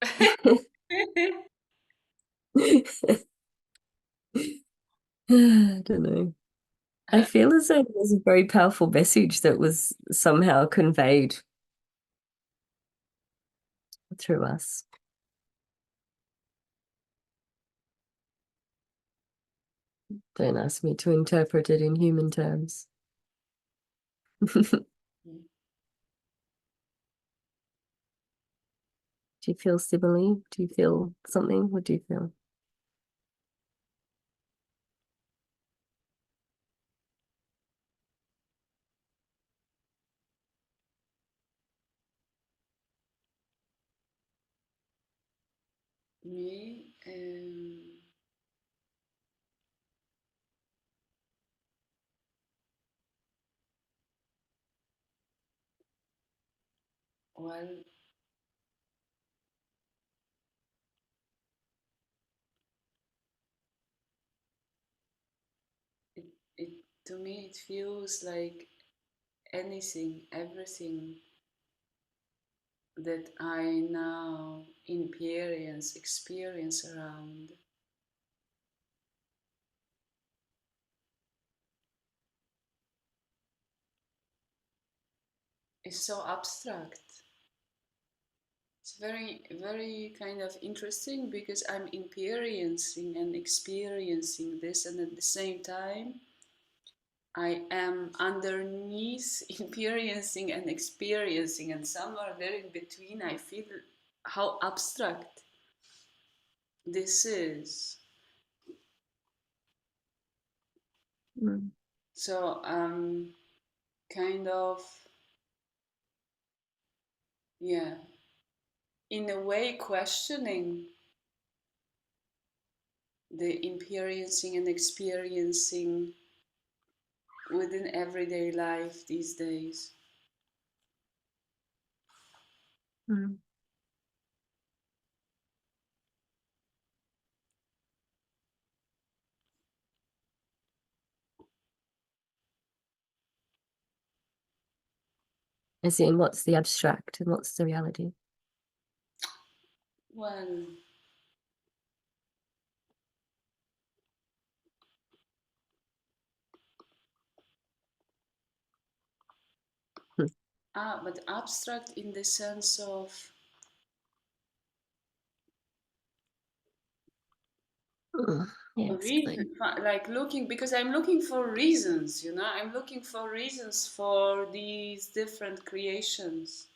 I don't know. I feel as though it was a very powerful message that was somehow conveyed through us. Don't ask me to interpret it in human terms. Do you feel similarly? Do you feel something? What do you feel? Me, well, it, it to me it feels like anything, everything that I now experience around is so abstract. It's very, very kind of interesting because I'm experiencing and experiencing this, and at the same time, I am underneath experiencing and experiencing, and somewhere there in between, I feel how abstract this is. Mm. So kind of, yeah, in a way, questioning the experiencing and experiencing within everyday life these days. Mm. As in, what's the abstract and what's the reality? Well, Hmm. but abstract in the sense of Yeah, a reason, explain. like looking, because I'm looking for reasons, I'm looking for reasons for these different creations.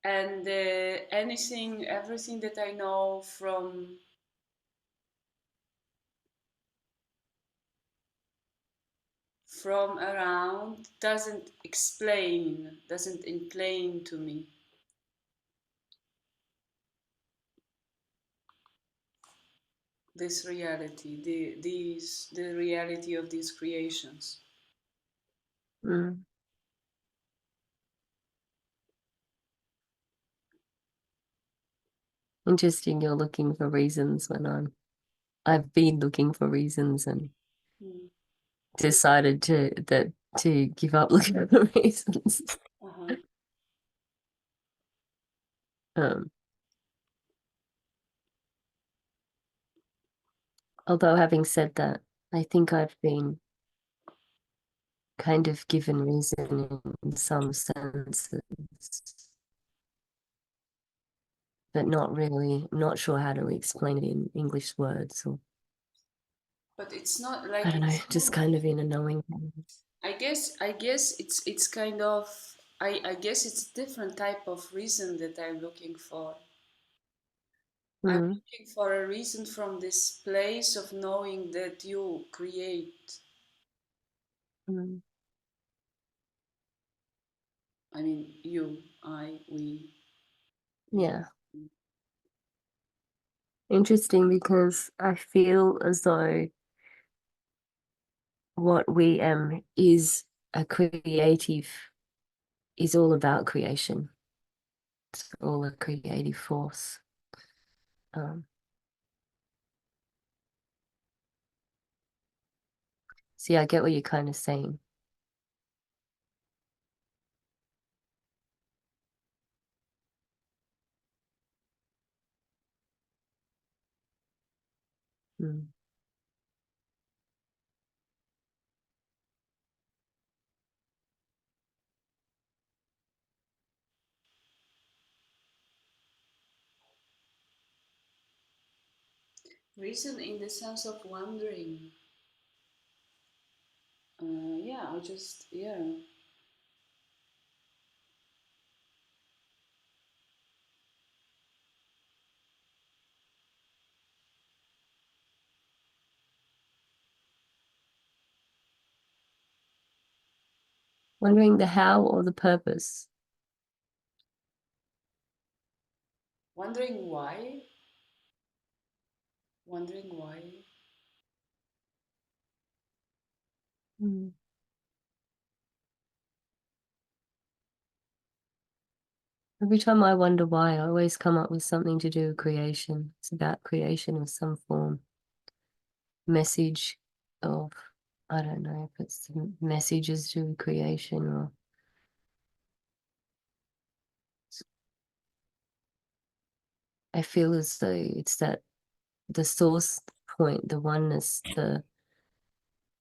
And everything that I know from around doesn't explain to me this reality, the reality of these creations. Mm. Interesting, you're looking for reasons when I've been looking for reasons and Hmm. decided to give up looking for reasons. Uh-huh. Um, although having said that, I think I've been kind of given reason in some senses, but not really. I'm not sure how to explain it in English words, or But it's not I like don't know, it's just kind of in a knowing. I guess it's kind of I guess it's a different type of reason that I'm looking for. I'm Mm, looking for a reason from this place of knowing that you create. mm. I mean, you, I, we. Yeah, interesting because I feel as though what WeAM is a creative is all about creation. It's all a creative force. Um, See, I get what you're kind of saying. Mm. Reason in the sense of wondering. Yeah, I just, yeah. Wondering the how or the purpose. Wondering why. Wondering why. Mm. Every time I wonder why, I always come up with something to do with creation. It's about creation of some form, message of, I don't know if it's messages to do with creation or I feel as though it's that the source point, the oneness, the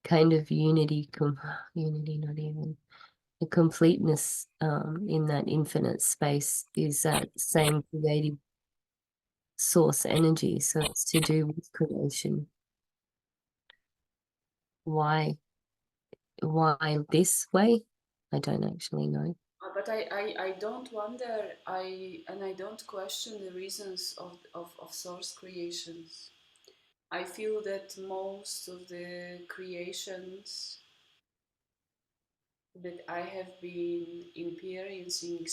kind of unity, unity, not even the completeness in that infinite space is that same creative source energy. So it's to do with creation. Why this way? I don't actually know. But I don't wonder, I don't question the reasons of source creations. I feel that most of the creations that I have been experiencing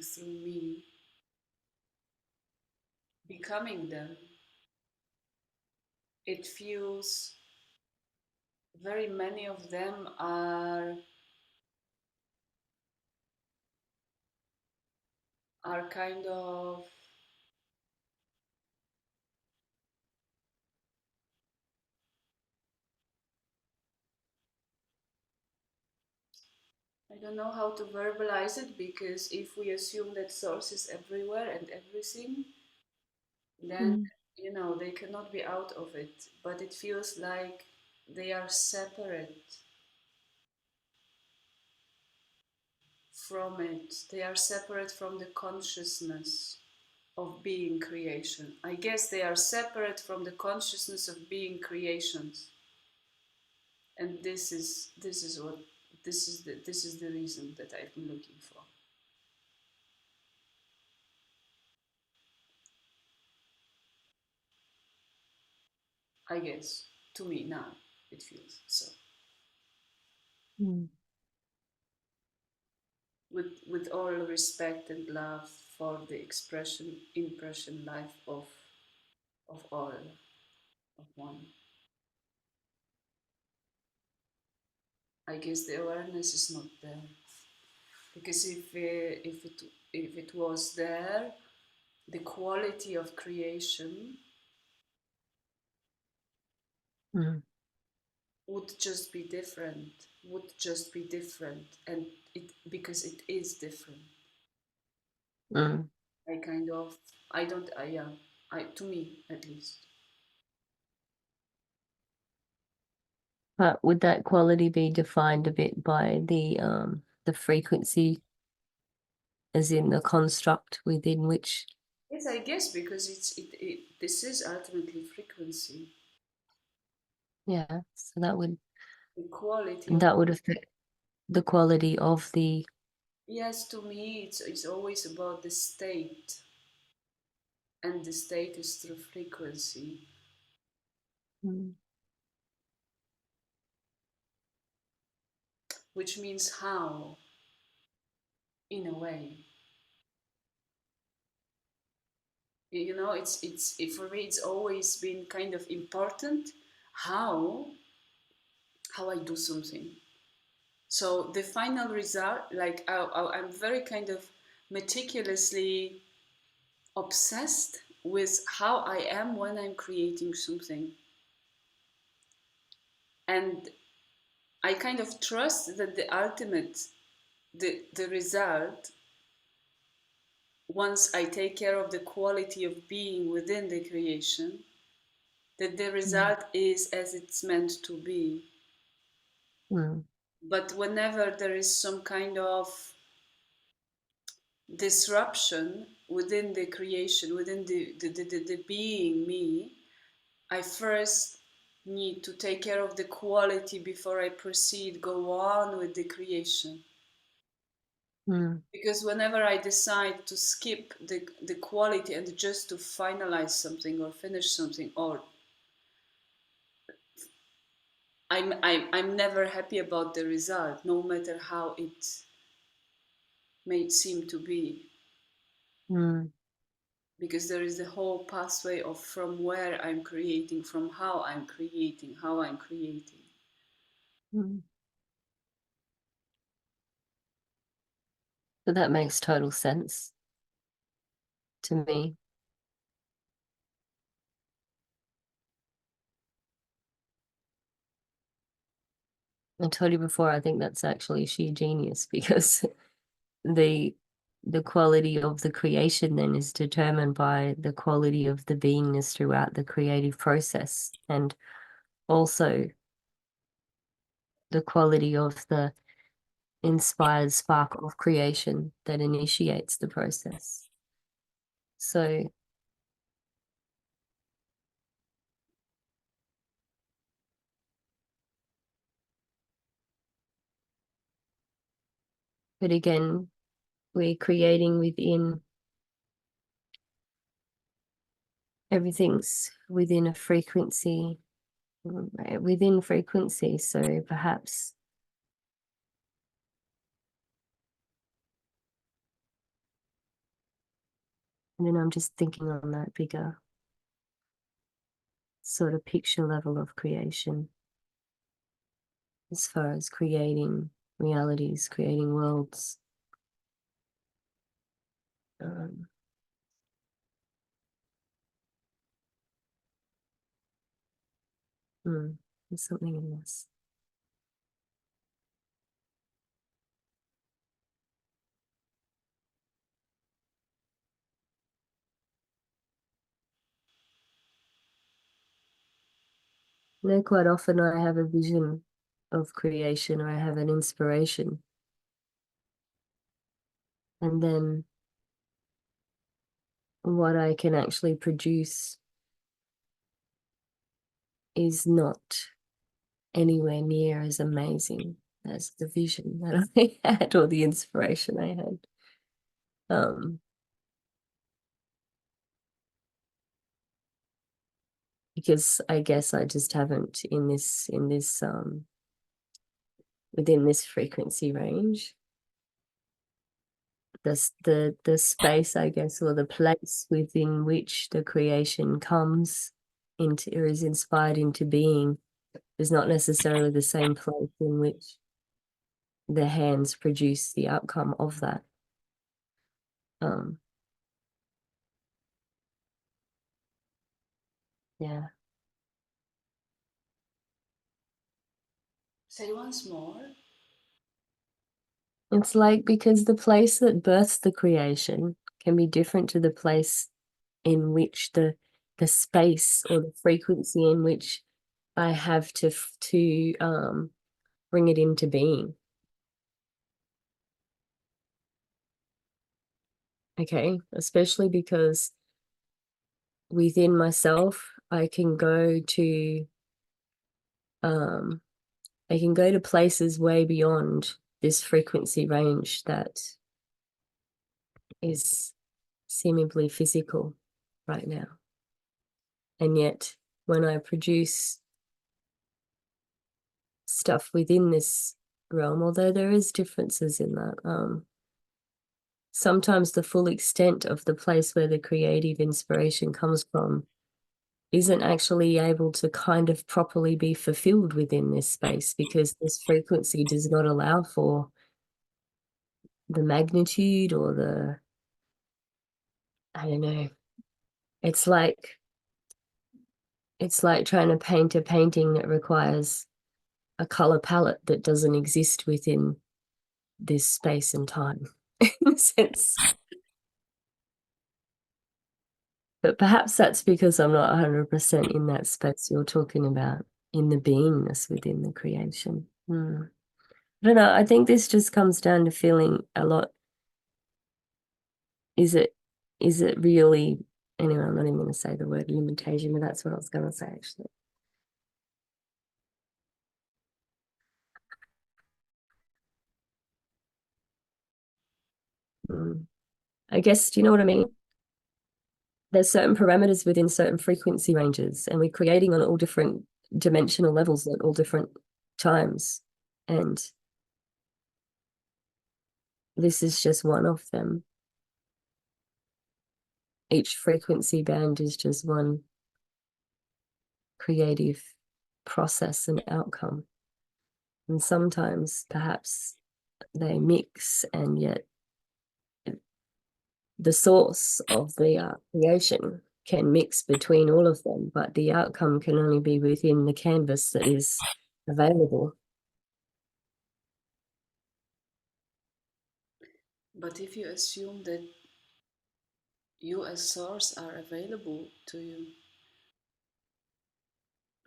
through me, becoming them, it feels very many of them are kind of I don't know how to verbalize it, because if we assume that source is everywhere and everything, then Mm. they cannot be out of it. But it feels like they are separate from it. They are separate from the consciousness of being creation. I guess they are separate from the consciousness of being creations. And this is the reason that I've been looking for. I guess to me now it feels so. Mm. With all respect and love for the expression, impression, life of all, of one. I guess the awareness is not there, because if it was there, the quality of creation Mm. would just be different, and it because it is different. Mm. I kind of I don't I yeah I to me at least. But would that quality be defined a bit by the frequency, as in the construct within which? Yes, I guess, because this is ultimately frequency, Yeah, so that would the quality of. that would affect the quality of the. Yes, to me it's always about the state, and the state is through frequency, Mm. which means how, in a way. For me it's always been kind of important how I do something. So the final result, like I'm very kind of meticulously obsessed with how I am when I'm creating something. And I kind of trust that the ultimate, the result, once I take care of the quality of being within the creation, that the mm, result is as it's meant to be. mm, But whenever there is some kind of disruption within the creation, within the being me, I first need to take care of the quality before I proceed, go on with the creation. mm, Because whenever I decide to skip the quality and just to finalize something or finish something, or I'm never happy about the result, no matter how it may seem to be. mm, Because there is the whole pathway of from where I'm creating, from how I'm creating, how I'm creating. mm. So that makes total sense to me. I told you before, I think that's actually sheer genius because the the quality of the creation then is determined by the quality of the beingness throughout the creative process, and also the quality of the inspired spark of creation that initiates the process. So, but again, we're creating within, everything's within a frequency, within frequency. So perhaps, and then I'm just thinking on that bigger sort of picture level of creation as far as creating realities, creating worlds. Um, there's something in this. You know, quite often I have a vision of creation or I have an inspiration, and then what I can actually produce is not anywhere near as amazing as the vision that I had or the inspiration I had. Um, because I guess I just haven't in this within this frequency range. The space, I guess, or the place within which the creation comes into or is inspired into being is not necessarily the same place in which the hands produce the outcome of that. Um, yeah. Say once more. It's like because the place that births the creation can be different to the place in which the space or the frequency in which I have to bring it into being. Okay, especially because within myself um I can go to places way beyond this frequency range that is seemingly physical right now. And yet when I produce stuff within this realm, although there is differences in that, sometimes the full extent of the place where the creative inspiration comes from isn't actually able to kind of properly be fulfilled within this space because this frequency does not allow for the magnitude or I don't know. It's like it's like trying to paint a painting that requires a color palette that doesn't exist within this space and time. In a sense. But perhaps that's because I'm not 100% in that space you're talking about, in the beingness within the creation. I don't know. I think this just comes down to feeling a lot. Is it really, anyway, I'm not even going to say the word limitation, but that's what I was going to say actually. I guess, do you know what I mean? There's certain parameters within certain frequency ranges, and we're creating on all different dimensional levels at all different times. And this is just one of them. Each frequency band is just one creative process and outcome. And sometimes perhaps they mix, and yet the source of the creation can mix between all of them, but the outcome can only be within the canvas that is available. But if you assume that you as source are available to you,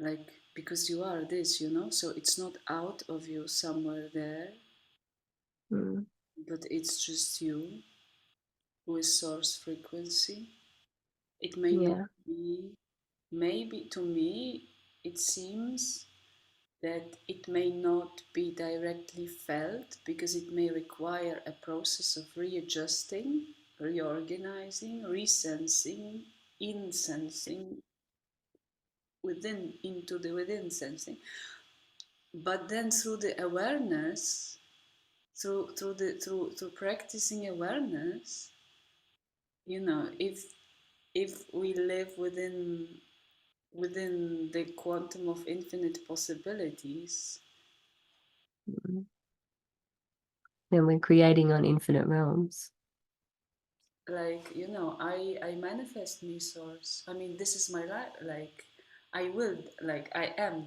like because you are this, so it's not out of you somewhere there, Mm. but it's just you who is source frequency. It may not Yeah. be, maybe to me, it seems that it may not be directly felt because it may require a process of readjusting, reorganizing, resensing, insensing, within into the within sensing. But then through the awareness, through practicing awareness, if we live within the quantum of infinite possibilities. Mm. Then we're creating on infinite realms. Like, I manifest me source. I mean, this is my life. Like, I will, like, I am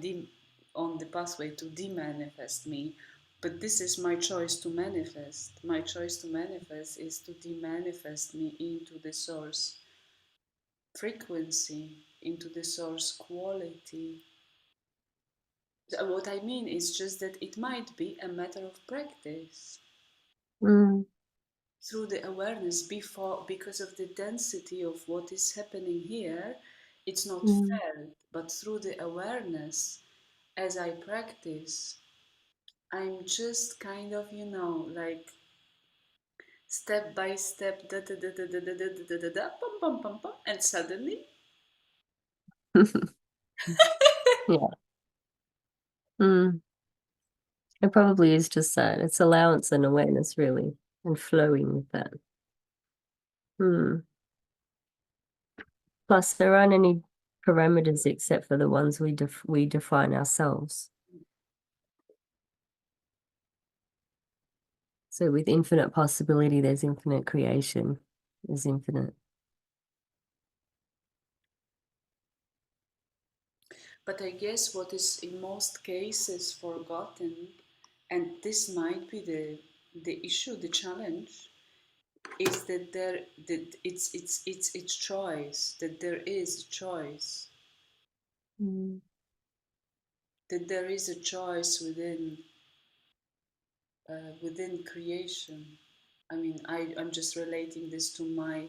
on the pathway to de-manifest me, but this is my choice to manifest. My choice to manifest is to de-manifest me into the source frequency, into the source quality. So what I mean is just that it might be a matter of practice Mm. through the awareness before, because of the density of what is happening here. It's not Mm. felt, but through the awareness, as I practice, I'm just kind of, like step by step, da da da da da da da da da da, pum pum pum pum, and suddenly, Yeah. Mm. It probably is just that. It's allowance and awareness, really, and flowing with that. Plus, there aren't any parameters except for the ones we define ourselves. So with infinite possibility, there's infinite creation. There's infinite. but I guess what is in most cases forgotten, and this might be the issue, the challenge, is that it's choice, that there is choice, Mm. that there is a choice within creation. I mean, I'm just relating this to my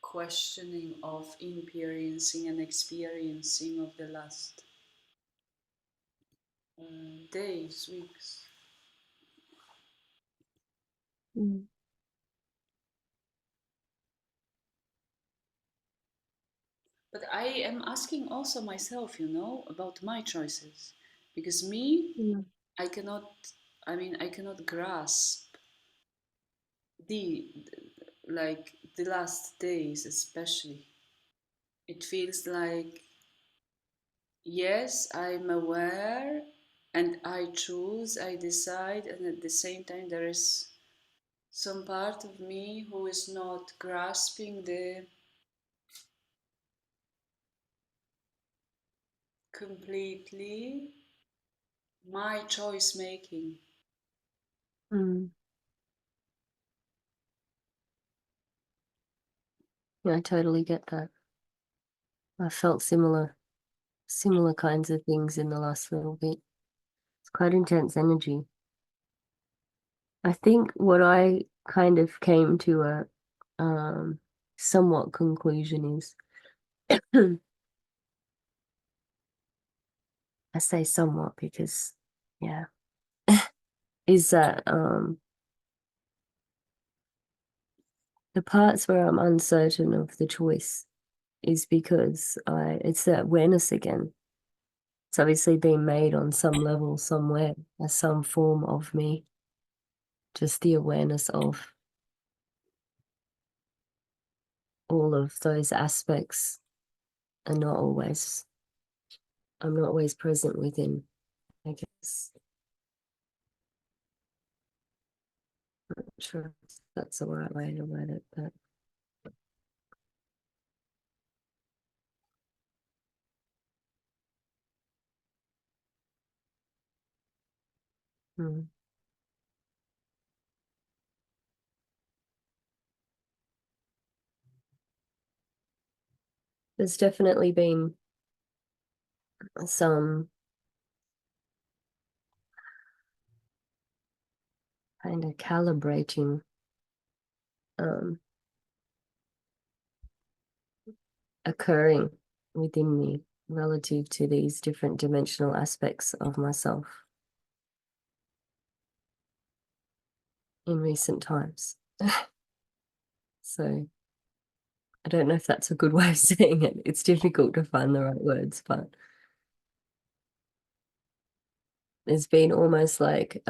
questioning of experiencing and experiencing of the last days, weeks. Mm. But I am asking also myself, about my choices, because me, Mm. I cannot. I mean, I cannot grasp the like the last days, especially. It feels like, yes, I'm aware, and I choose, I decide, and at the same time there is some part of me who is not grasping the completely my choice making. Mm. Yeah, I totally get that. I felt similar kinds of things in the last little bit. It's quite intense energy. I think what I kind of came to a somewhat conclusion is I say somewhat because yeah, is that the parts where I'm uncertain of the choice is because it's that awareness again. It's obviously been made on some level somewhere as some form of me. Just the awareness of all of those aspects are not always, I'm not always present within, I guess. Not sure if that's the right way to word it, but hmm. There's definitely been some kind of calibrating um, occurring within me relative to these different dimensional aspects of myself in recent times. So I don't know if that's a good way of saying it. It's difficult to find the right words, but it's been almost like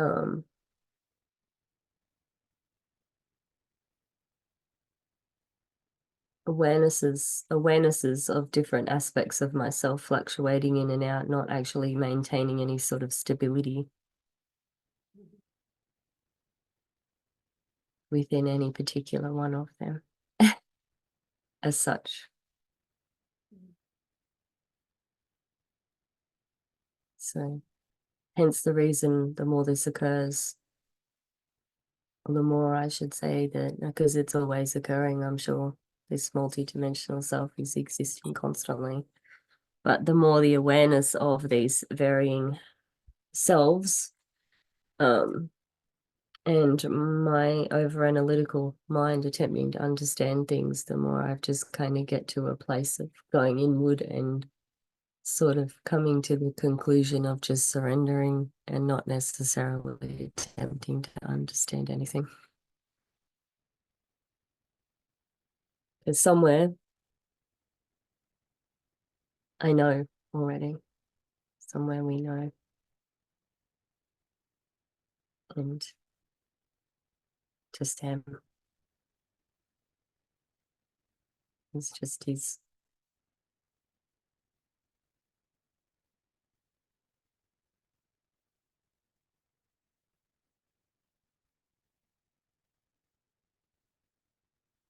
awarenesses of different aspects of myself fluctuating in and out, not actually maintaining any sort of stability within any particular one of them as such. So hence the reason the more this occurs, or the more I should say that, because it's always occurring, I'm sure this multidimensional self is existing constantly. But the more the awareness of these varying selves, and my over analytical mind attempting to understand things, the more I've just kind of get to a place of going inward and sort of coming to the conclusion of just surrendering and not necessarily attempting to understand anything. Because somewhere I know already, somewhere we know, and just him. It's just his.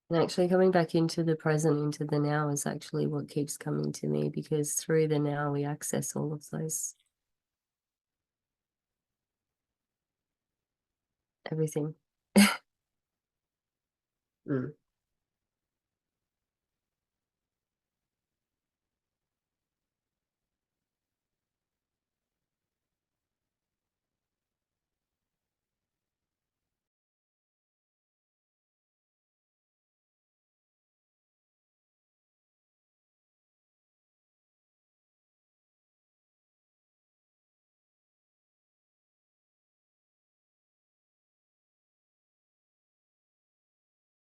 And actually coming back into the present, into the now is actually what keeps coming to me, because through the now we access all of those, everything. Mm.